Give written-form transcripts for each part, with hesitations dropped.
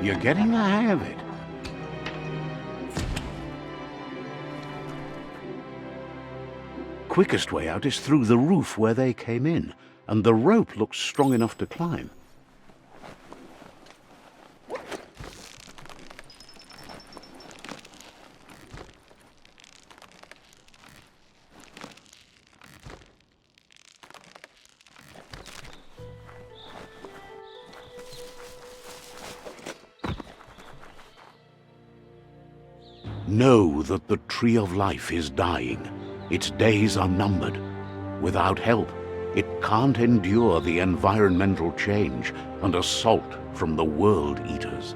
You're getting the hang of it. Quickest way out is through the roof where they came in, and the rope looks strong enough to climb. Know that the Tree of Life is dying. Its days are numbered. Without help, it can't endure the environmental change and assault from the World Eaters.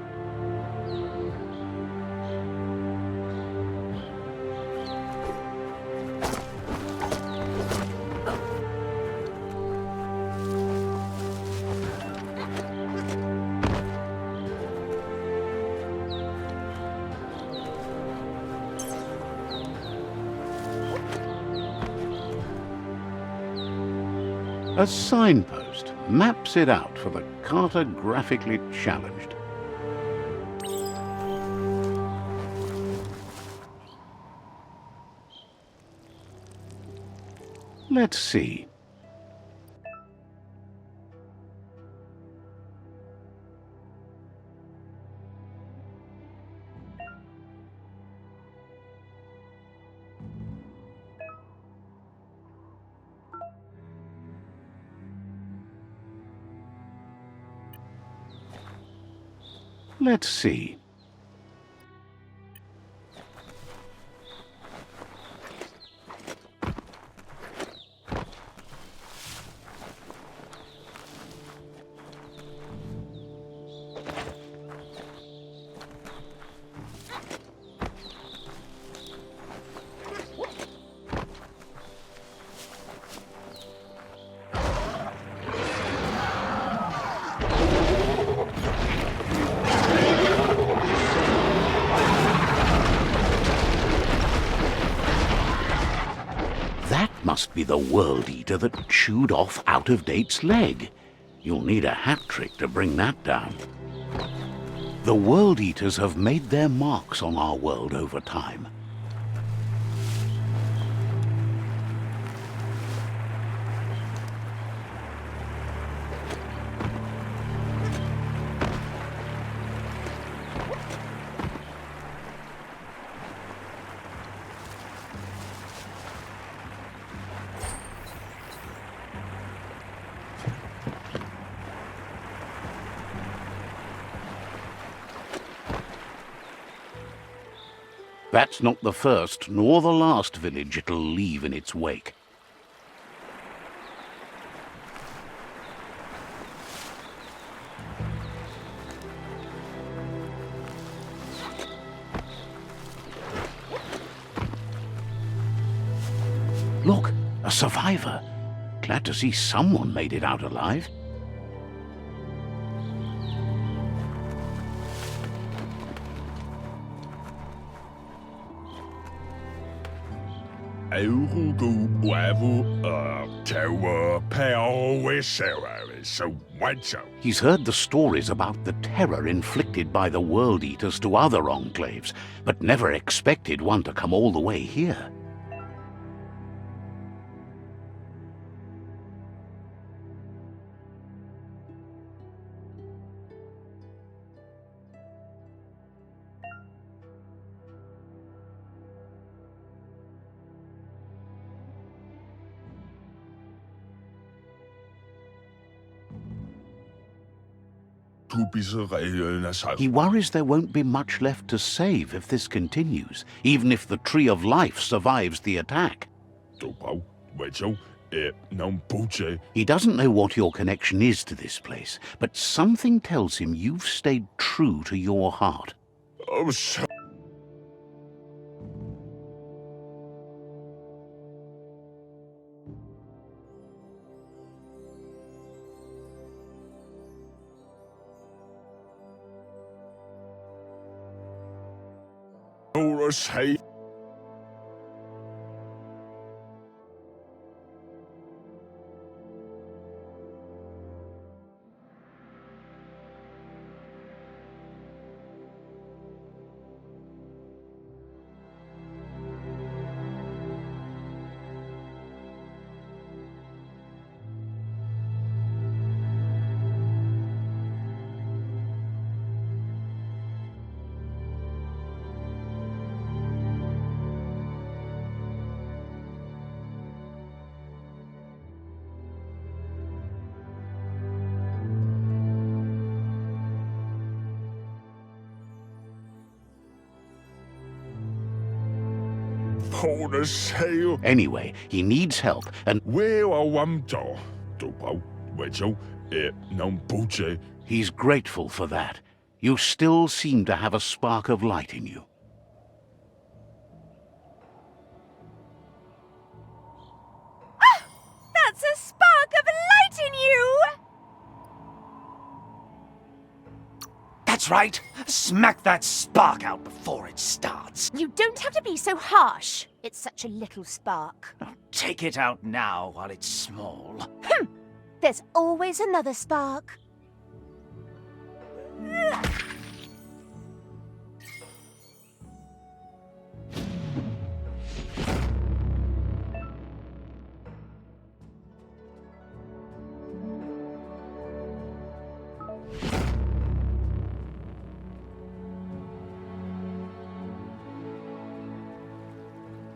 A signpost maps it out for the cartographically challenged. Let's see. Let's see. Must be the World Eater that chewed off Out-of-Date's leg. You'll need a hat trick to bring that down. The World Eaters have made their marks on our world over time. That's not the first nor the last village it'll leave in its wake. Look, a survivor. Glad to see someone made it out alive. He's heard the stories about the terror inflicted by the World Eaters to other enclaves, but never expected one to come all the way here. He worries there won't be much left to save if this continues, even if the Tree of Life survives the attack. He doesn't know what your connection is to this place, but something tells him you've stayed true to your heart. Anyway, he needs help, and he's grateful for that. You still seem to have a spark of light in you. That's a spark of light in you! That's right. Smack that spark out before it starts. You don't have to be so harsh. It's such a little spark. Take it out now while it's small. There's always another spark.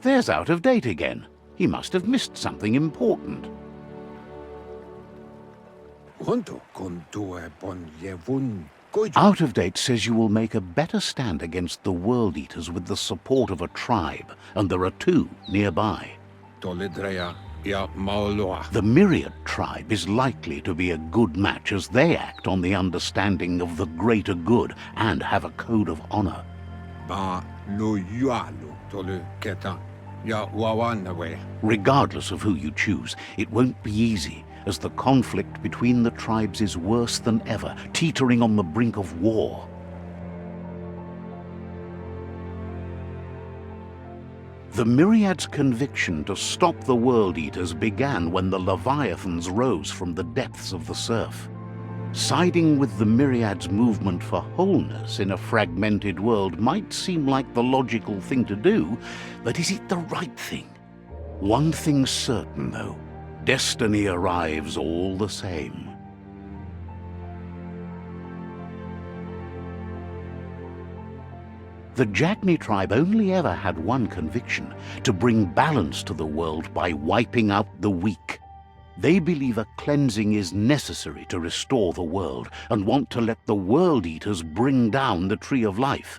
There's Out of Date again. He must have missed something important. Out of Date says you will make a better stand against the World Eaters with the support of a tribe, and there are two nearby. The Myriad tribe is likely to be a good match as they act on the understanding of the greater good and have a code of honor. Regardless of who you choose, it won't be easy, as the conflict between the tribes is worse than ever, teetering on the brink of war. The Myriad's conviction to stop the World Eaters began when the Leviathans rose from the depths of the surf. Siding with the Myriad's movement for wholeness in a fragmented world might seem like the logical thing to do, but is it the right thing? One thing's certain, though. Destiny arrives all the same. The Jagni tribe only ever had one conviction: to bring balance to the world by wiping out the weak. They believe a cleansing is necessary to restore the world, and want to let the World Eaters bring down the Tree of Life.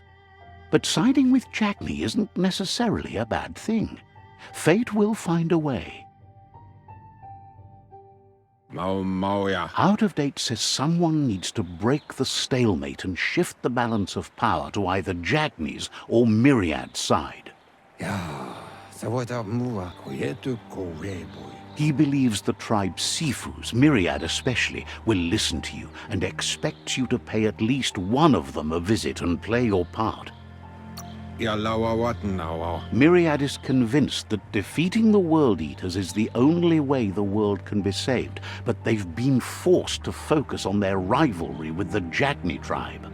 But siding with Jagni isn't necessarily a bad thing. Fate will find a way. Out of Date says someone needs to break the stalemate and shift the balance of power to either Jagni's or Myriad's side. He believes the tribe's Sifus, Myriad especially, will listen to you and expects you to pay at least one of them a visit and play your part. Myriad is convinced that defeating the World Eaters is the only way the world can be saved, but they've been forced to focus on their rivalry with the Jagni tribe.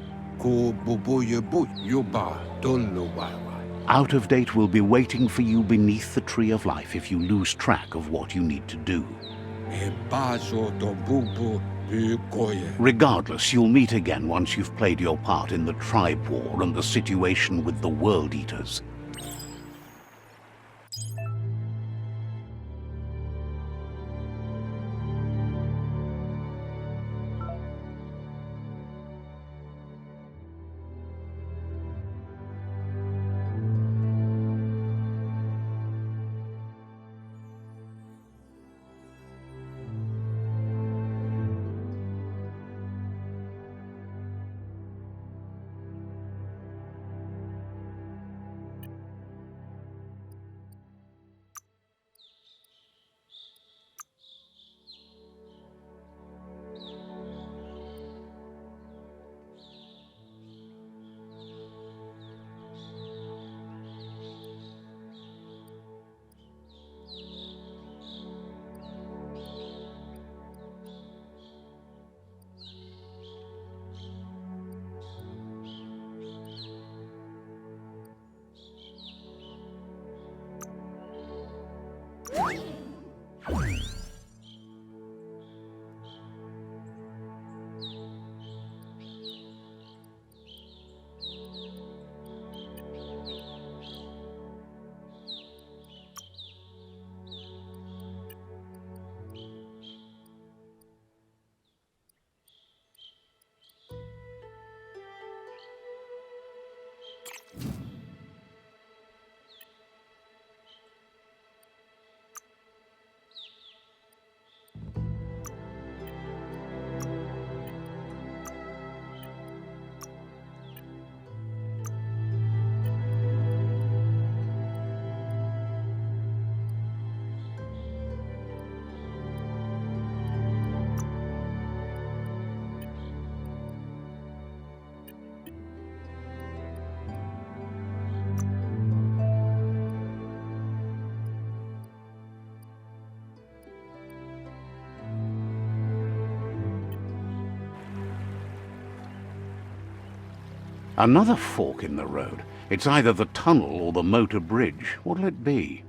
Out of Date will be waiting for you beneath the Tree of Life if you lose track of what you need to do. Regardless, you'll meet again once you've played your part in the tribe war and the situation with the World Eaters. Another fork in the road. It's either the tunnel or the motor bridge. What'll it be?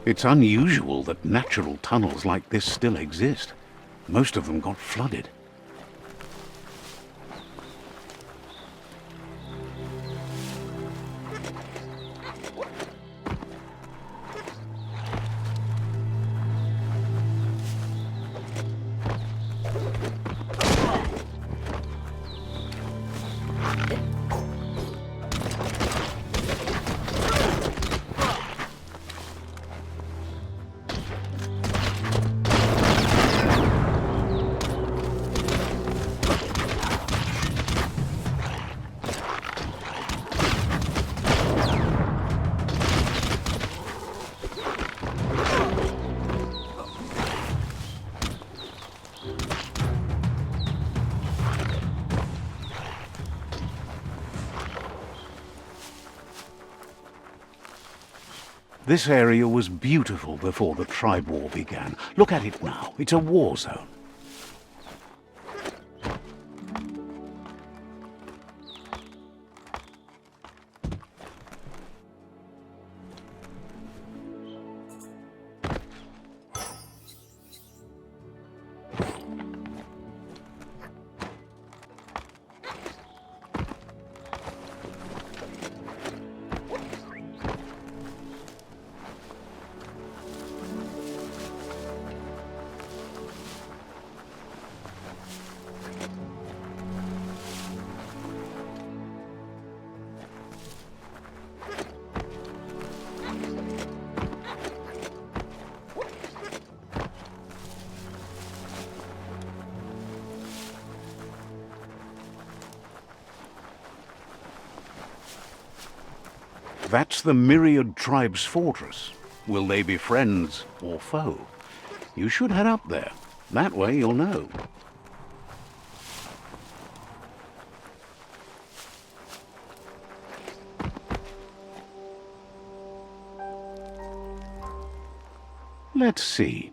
It's unusual that natural tunnels like this still exist. Most of them got flooded. This area was beautiful before the tribe war began. Look at it now. It's a war zone. That's the Myriad tribe's fortress. Will they be friends or foe? You should head up there. That way you'll know. Let's see.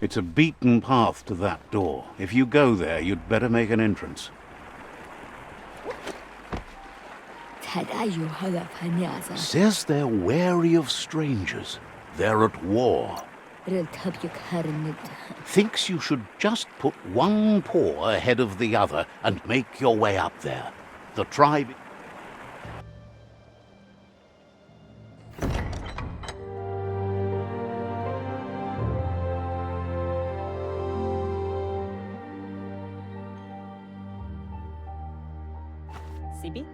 It's a beaten path to that door. If you go there, you'd better make an entrance. Says they're wary of strangers. They're at war. Thinks you should just put one paw ahead of the other and make your way up there. The tribe... Sibi?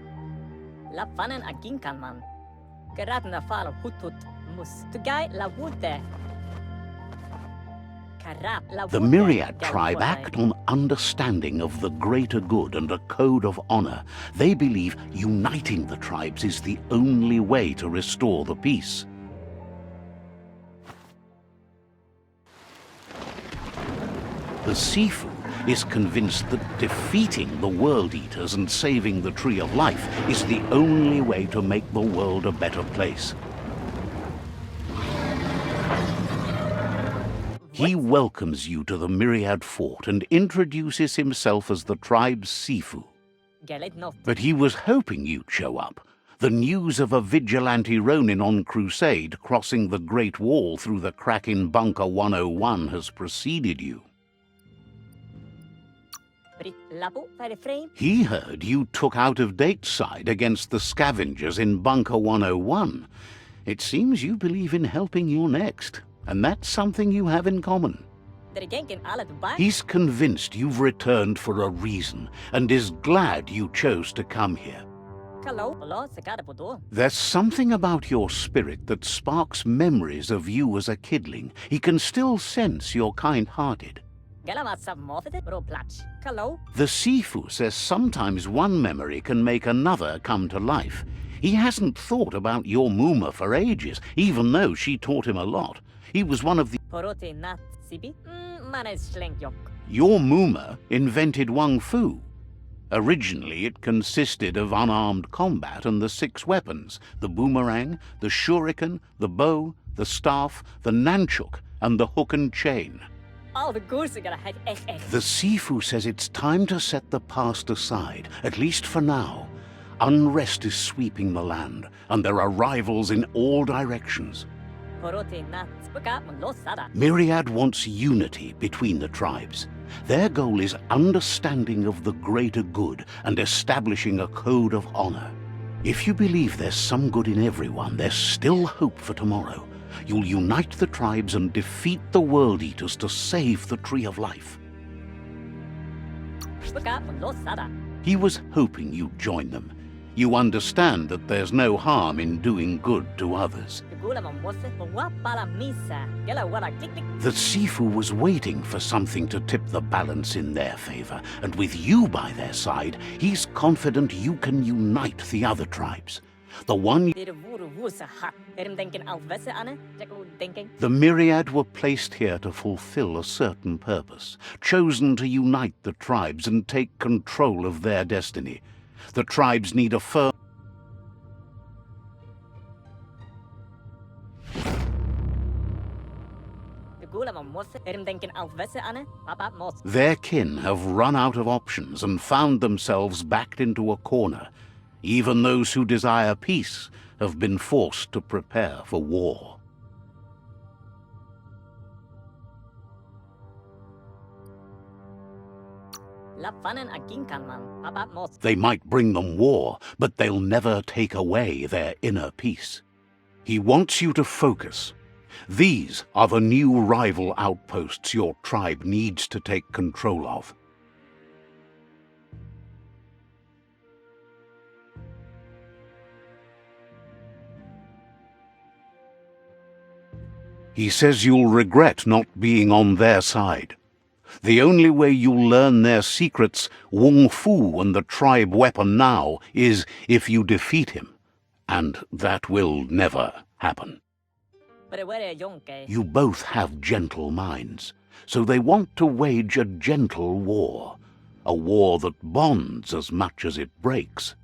La fanen aginkan man. Geradna fal hutut mus. Tugai la wute. The Myriad tribe act on understanding of the greater good and a code of honor. They believe uniting the tribes is the only way to restore the peace. The Sifu is convinced that defeating the World Eaters and saving the Tree of Life is the only way to make the world a better place. He welcomes you to the Myriad fort and introduces himself as the tribe's Sifu. But he was hoping you'd show up. The news of a vigilante Ronin on crusade crossing the Great Wall through the crack in Bunker 101 has preceded you. He heard you took out-of-date side against the scavengers in Bunker 101. It seems you believe in helping your next, and that's something you have in common. He's convinced you've returned for a reason, and is glad you chose to come here. There's something about your spirit that sparks memories of you as a kidling. He can still sense you're kind-hearted. The Sifu says sometimes one memory can make another come to life. He hasn't thought about your Muma for ages, even though she taught him a lot. He was one of the... Your Muma invented Wung Fu. Originally, it consisted of unarmed combat and the 6 weapons: the boomerang, the shuriken, the bow, the staff, the nunchuk, and the hook and chain. The Sifu says it's time to set the past aside, at least for now. Unrest is sweeping the land, and there are rivals in all directions. Myriad wants unity between the tribes. Their goal is understanding of the greater good and establishing a code of honor. If you believe there's some good in everyone, there's still hope for tomorrow. You'll unite the tribes and defeat the World Eaters to save the Tree of Life. He was hoping you'd join them. You understand that there's no harm in doing good to others. The Sifu was waiting for something to tip the balance in their favor, and with you by their side, he's confident you can unite the other tribes. The Myriad were placed here to fulfill a certain purpose, chosen to unite the tribes and take control of their destiny. The tribes need a firm... Their kin have run out of options and found themselves backed into a corner. Even those who desire peace have been forced to prepare for war. They might bring them war, but they'll never take away their inner peace. He wants you to focus. These are the new rival outposts your tribe needs to take control of. He says you'll regret not being on their side. The only way you'll learn their secrets, Wung Fu and the tribe weapon now, is if you defeat him. And that will never happen. You both have gentle minds, so they want to wage a gentle war. A war that bonds as much as it breaks.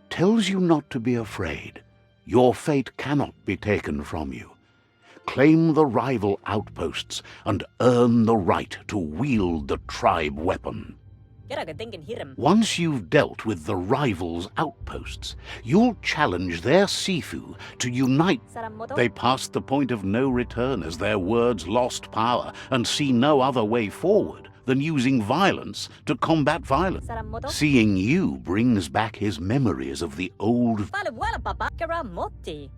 Tells you not to be afraid. Your fate cannot be taken from you. Claim the rival outposts and earn the right to wield the tribe weapon. Once you've dealt with the rivals' outposts, you'll challenge their Sifu to unite. They passed the point of no return as their words lost power and see no other way forward than using violence to combat violence. Seeing you brings back his memories of the old...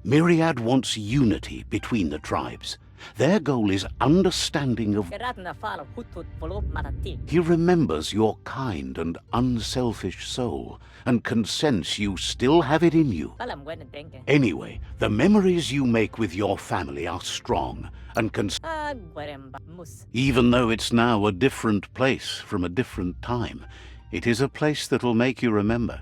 Myriad wants unity between the tribes. Their goal is understanding of... He remembers your kind and unselfish soul, and can sense you still have it in you. Anyway, the memories you make with your family are strong, and can... Even though it's now a different place from a different time, it is a place that'll make you remember.